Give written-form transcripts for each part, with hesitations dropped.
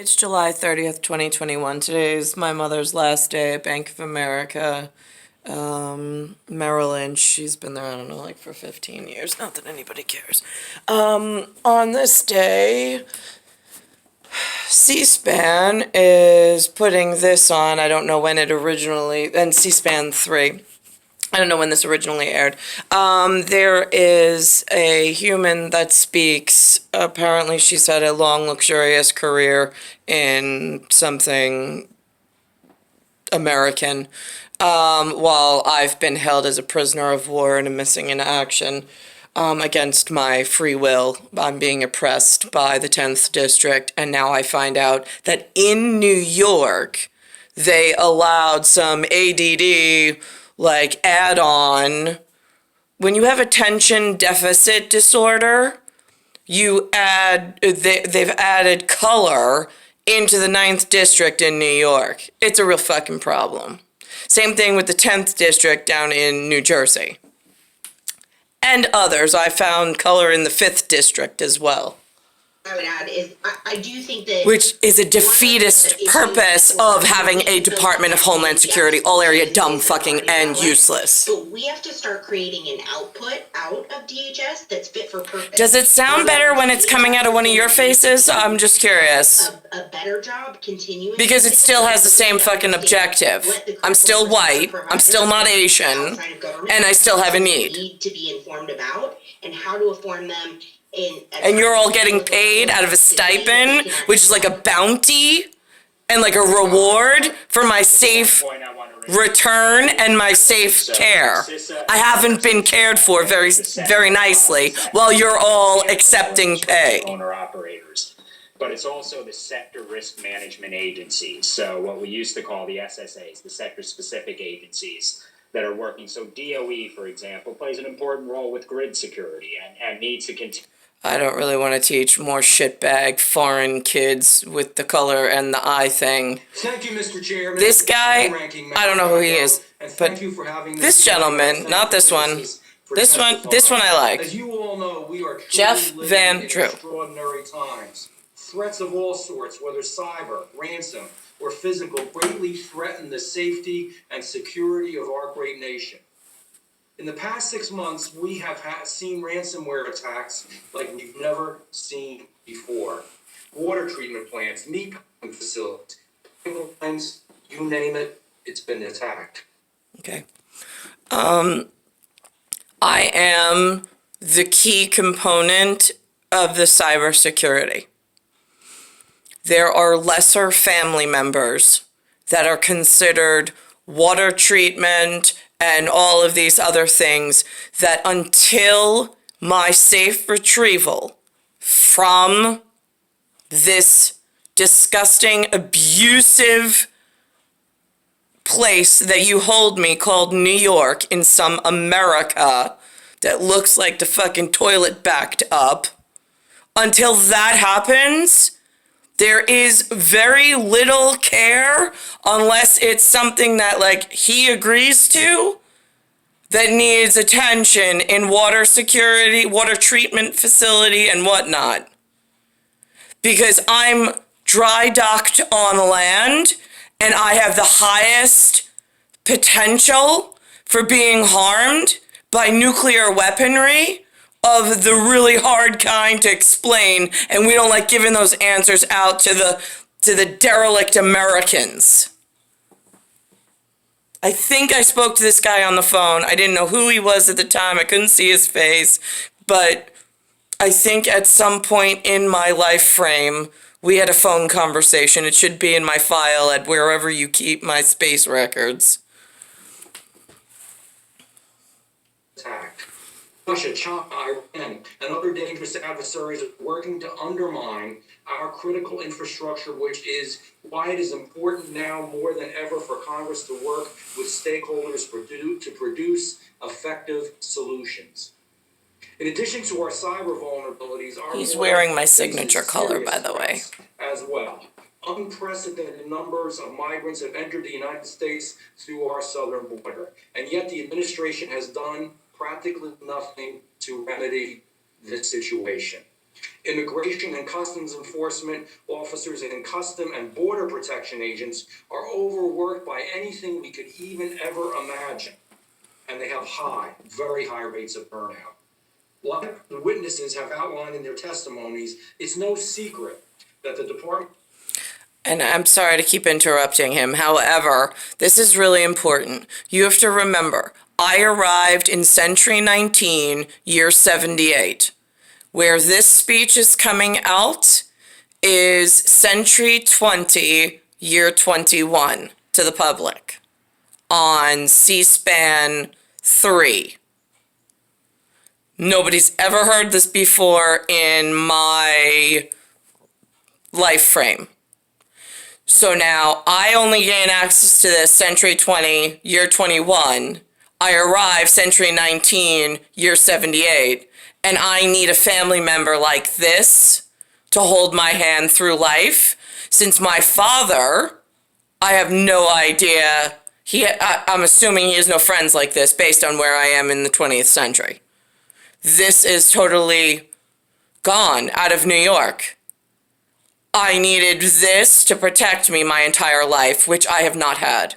It's July 30th, 2021. Today is my mother's last day at Bank of America, Merrill Lynch. She's been there, I don't know, like for 15 years. Not that anybody cares. On this day, C-SPAN is putting this on. I don't know when it originally, and C-SPAN 3. I don't know when this originally aired. There is a human that speaks. Apparently, she's had a long, luxurious career in something American, while I've been held as a prisoner of war and a missing in action against my free will. I'm being oppressed by the 10th District, and now I find out that in New York, they allowed some ADD like add-on. When you have attention deficit disorder, they've added color into the 9th District in New York. It's a real fucking problem. Same thing with the 10th District down in New Jersey. And others. I found color in the 5th District as well. I would add is I do think that, which is a defeatist purpose of having a Department of Homeland Security, all area dumb fucking and useless. But we have to start creating an output out of DHS that's fit for purpose. Does it sound better when it's coming out of one of your faces? I'm just curious. A better job continuing. Because it still has the same fucking objective. I'm still white, I'm still not Asian, and I still have a need. To be informed about and how to inform them. And you're all getting paid out of a stipend, which is like a bounty and like a reward for my safe return and my safe care. I haven't been cared for very, very nicely while you're all accepting pay. Owner-operators. But it's also the sector risk management agencies. So what we used to call the SSAs, the sector-specific agencies that are working. So DOE, for example, plays an important role with grid security and needs to continue. I don't really want to teach more shitbag foreign kids with the color and the eye thing. Thank you, Mr. Chairman. This guy, I don't know who he is, but this gentleman, not this one. This one I like. As you all know, we are Jeff Van Drew. Extraordinary times. Threats of all sorts, whether cyber, ransom, or physical, greatly threaten the safety and security of our great nation. In the past 6 months, we have seen ransomware attacks like we've never seen before. Water treatment plants, meat packing facilities, pipelines, you name it, it's been attacked. Okay. I am the key component of the cybersecurity. There are lesser family members that are considered water treatment and all of these other things that until my safe retrieval from this disgusting, abusive place that you hold me called New York in some America that looks like the fucking toilet backed up, until that happens, there is very little care unless it's something that, like, he agrees to that needs attention in water security, water treatment facility, and whatnot. Because I'm dry docked on land and I have the highest potential for being harmed by nuclear weaponry of the really hard kind to explain, and we don't like giving those answers out to the derelict Americans. I think I spoke to this guy on the phone. I didn't know who he was at the time. I couldn't see his face, but I think at some point in my life frame, we had a phone conversation. It should be in my file at wherever you keep my space records. Russia, China, Iran, and other dangerous adversaries are working to undermine our critical infrastructure, which is why it is important now more than ever for Congress to work with stakeholders to produce effective solutions. In addition to our cyber vulnerabilities, he's wearing my signature color, by the way. As well. Unprecedented numbers of migrants have entered the United States through our southern border, and yet the administration has done practically nothing to remedy this situation. Immigration and Customs Enforcement officers and Custom and Border Protection agents are overworked by anything we could even ever imagine. And they have very high rates of burnout. Like the witnesses have outlined in their testimonies, it's no secret that the department... And I'm sorry to keep interrupting him. However, this is really important. You have to remember, I arrived in Century 19, year 78. Where this speech is coming out is Century 20, year 21 to the public on C-SPAN 3. Nobody's ever heard this before in my life frame. So now I only gain access to this Century 20, year 21. I arrive Century 19, year 78, and I need a family member like this to hold my hand through life. Since my father, I have no idea, I'm assuming he has no friends like this based on where I am in the 20th century. This is totally gone out of New York. I needed this to protect me my entire life, which I have not had.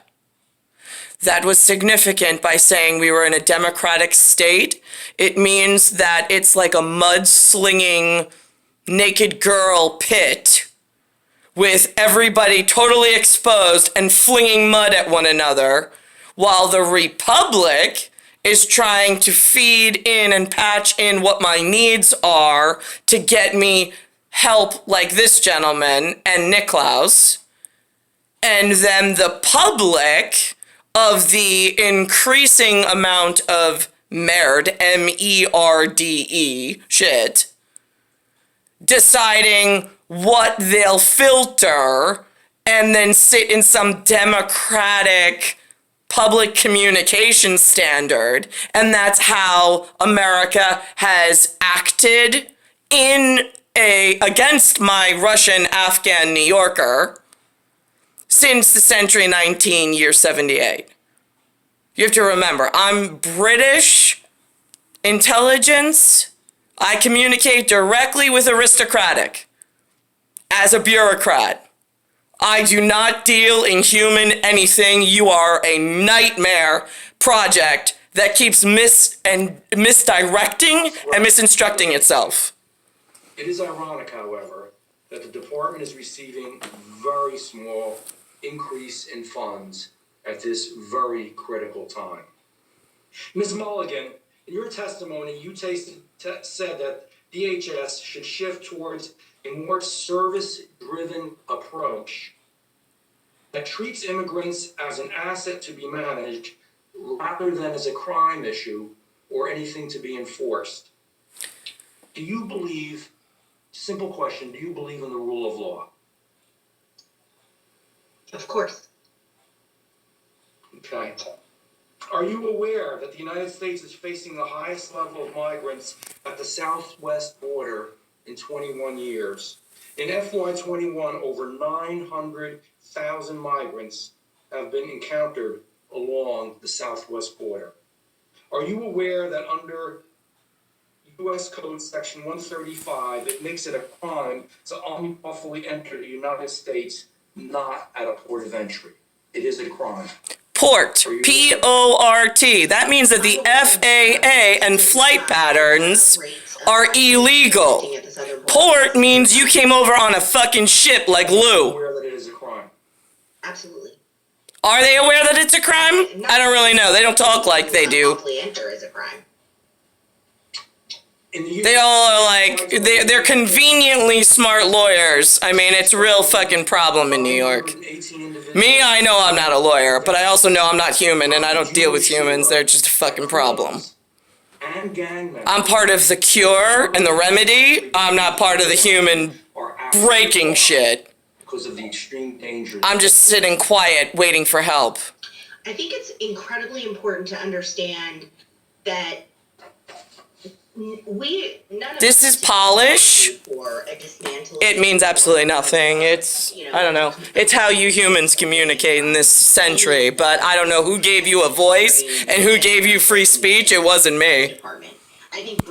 That was significant by saying we were in a democratic state. It means that it's like a mud-slinging naked girl pit with everybody totally exposed and flinging mud at one another, while the Republic is trying to feed in and patch in what my needs are to get me help like this gentleman and Niklaus. And then the public of the increasing amount of merde, M-E-R-D-E, shit, deciding what they'll filter and then sit in some democratic public communication standard. And that's how America has acted against my Russian Afghan New Yorker since the Century 19, year 78. You have to remember, I'm British intelligence. I communicate directly with aristocratic as a bureaucrat. I do not deal in human anything. You are a nightmare project that keeps misdirecting and misinstructing itself. It is ironic, however, that the department is receiving very small increase in funds at this very critical time. Ms. Mulligan, in your testimony, you said that DHS should shift towards a more service-driven approach that treats immigrants as an asset to be managed rather than as a crime issue or anything to be enforced. Do you believe, simple question, do you believe in the rule of law? Of course. Okay. Are you aware that the United States is facing the highest level of migrants at the southwest border in 21 years? In FY21, over 900,000 migrants have been encountered along the southwest border. Are you aware that under U.S. Code Section 135, it makes it a crime to unlawfully enter the United States not at a port of entry? It is a crime. Port, P-O-R-T. That means that the FAA and flight patterns are illegal. Port means you came over on a fucking ship like Are you Lou. aware that it is a crime? Absolutely. Are they aware that it's a crime? I don't really know. They don't talk like they do. Unlawfully enter is a crime. They all are like, they're conveniently smart lawyers. I mean, it's a real fucking problem in New York. Me, I know I'm not a lawyer, but I also know I'm not human and I don't deal with humans. They're just a fucking problem. I'm part of the cure and the remedy. I'm not part of the human breaking shit. Because of the extreme danger. I'm just sitting quiet, waiting for help. I think it's incredibly important to understand that This is polish. It means absolutely nothing. It's, I don't know. It's how you humans communicate in this century, but I don't know who gave you a voice and who gave you free speech. It wasn't me. I think